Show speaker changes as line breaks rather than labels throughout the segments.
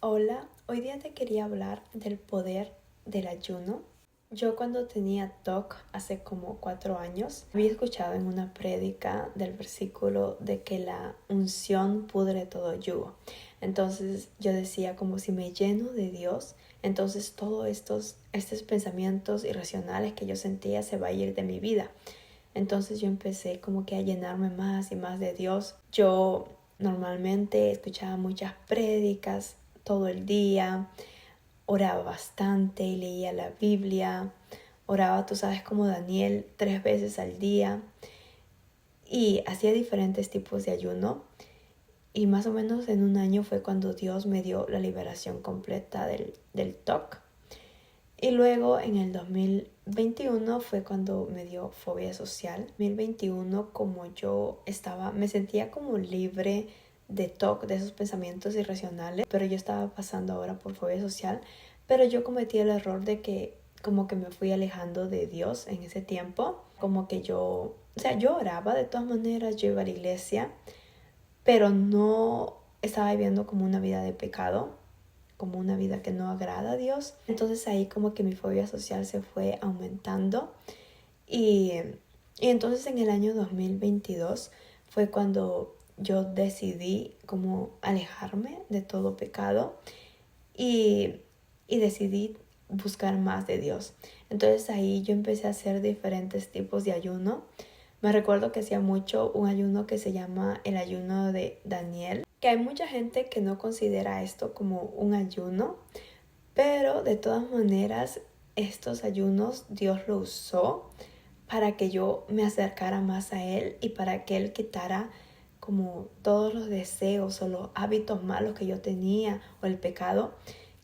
Hola, hoy día te quería hablar del poder del ayuno. Yo cuando tenía TOC hace como 4 años, había escuchado en una prédica del versículo de que la unción pudre todo yugo. Entonces yo decía como si me lleno de Dios, entonces todos estos pensamientos irracionales que yo sentía se va a ir de mi vida. Entonces yo empecé como que a llenarme más y más de Dios. Yo normalmente escuchaba muchas prédicas todo el día, oraba bastante, leía la Biblia, oraba, tú sabes, como Daniel 3 veces al día y hacía diferentes tipos de ayuno. Y más o menos en un año fue cuando Dios me dio la liberación completa del TOC. Y luego en el 2021 fue cuando me dio fobia social. 2021 como yo me sentía como libre de TOC, de esos pensamientos irracionales, pero yo estaba pasando ahora por fobia social, pero yo cometí el error de que como que me fui alejando de Dios en ese tiempo, como que yo oraba de todas maneras, yo iba a la iglesia, pero no estaba viviendo como una vida de pecado, como una vida que no agrada a Dios. Entonces ahí como que mi fobia social se fue aumentando y, y entonces en el año 2022 fue cuando yo decidí como alejarme de todo pecado y, y decidí buscar más de Dios. Entonces ahí yo empecé a hacer diferentes tipos de ayuno. Me recuerdo que hacía mucho un ayuno que se llama el ayuno de Daniel, que hay mucha gente que no considera esto como un ayuno, pero de todas maneras estos ayunos Dios lo usó para que yo me acercara más a Él y para que Él quitara como todos los deseos o los hábitos malos que yo tenía o el pecado,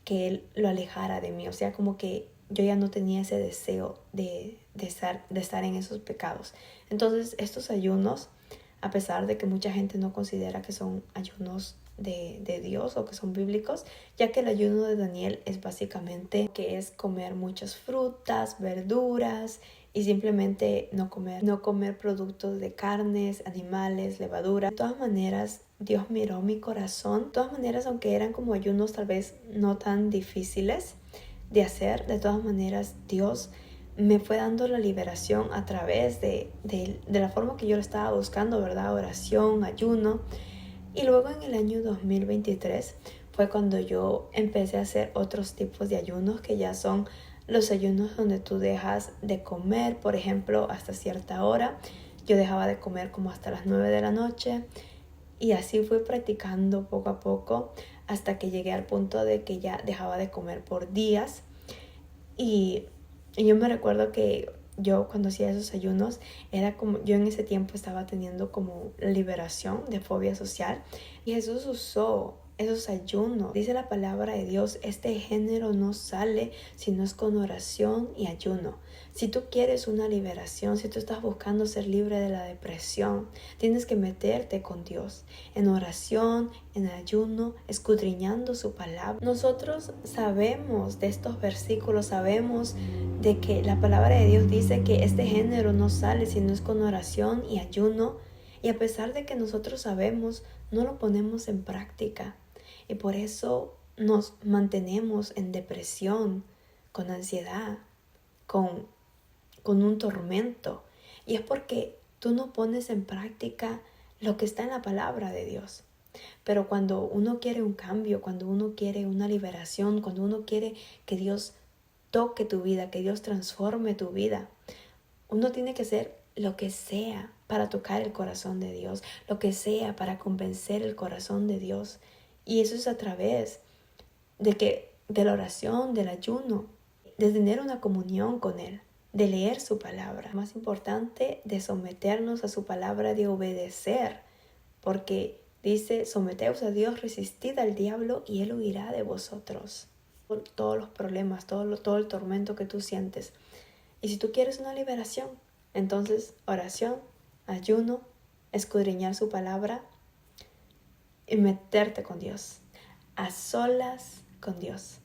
que Él lo alejara de mí. O sea, como que yo ya no tenía ese deseo de estar en esos pecados. Entonces estos ayunos, a pesar de que mucha gente no considera que son ayunos de Dios o que son bíblicos, ya que el ayuno de Daniel es básicamente que es comer muchas frutas, verduras y simplemente no comer productos de carnes, animales, levadura. De todas maneras, Dios miró mi corazón. De todas maneras, aunque eran como ayunos tal vez no tan difíciles de hacer, de todas maneras Dios me fue dando la liberación a través de la forma que yo lo estaba buscando, ¿verdad? Oración, ayuno. Y luego en el año 2023 fue cuando yo empecé a hacer otros tipos de ayunos, que ya son los ayunos donde tú dejas de comer, por ejemplo, hasta cierta hora. Yo dejaba de comer como hasta las 9 de la noche y así fui practicando poco a poco hasta que llegué al punto de que ya dejaba de comer por días. Y yo me recuerdo que yo cuando hacía esos ayunos, era como, yo en ese tiempo estaba teniendo como liberación de fobia social. Y Jesús usó esos ayunos. Dice la palabra de Dios, este género no sale si no es con oración y ayuno. Si tú quieres una liberación, si tú estás buscando ser libre de la depresión, tienes que meterte con Dios en oración, en ayuno, escudriñando su palabra. Nosotros sabemos de estos versículos, sabemos de que la palabra de Dios dice que este género no sale si no es con oración y ayuno, y a pesar de que nosotros sabemos, no lo ponemos en práctica y por eso nos mantenemos en depresión, con ansiedad, con un tormento, y es porque tú no pones en práctica lo que está en la palabra de Dios. Pero cuando uno quiere un cambio, cuando uno quiere una liberación, cuando uno quiere que Dios toque tu vida, que Dios transforme tu vida, uno tiene que hacer lo que sea para tocar el corazón de Dios, lo que sea para convencer el corazón de Dios. Y eso es a través de la oración, del ayuno, de tener una comunión con Él, de leer su palabra. Más importante, de someternos a su palabra, de obedecer, porque dice, someteos a Dios, resistid al diablo y Él huirá de vosotros. Todos los problemas, todo el tormento que tú sientes. Y si tú quieres una liberación, entonces oración, ayuno, escudriñar su palabra y meterte con Dios, a solas con Dios.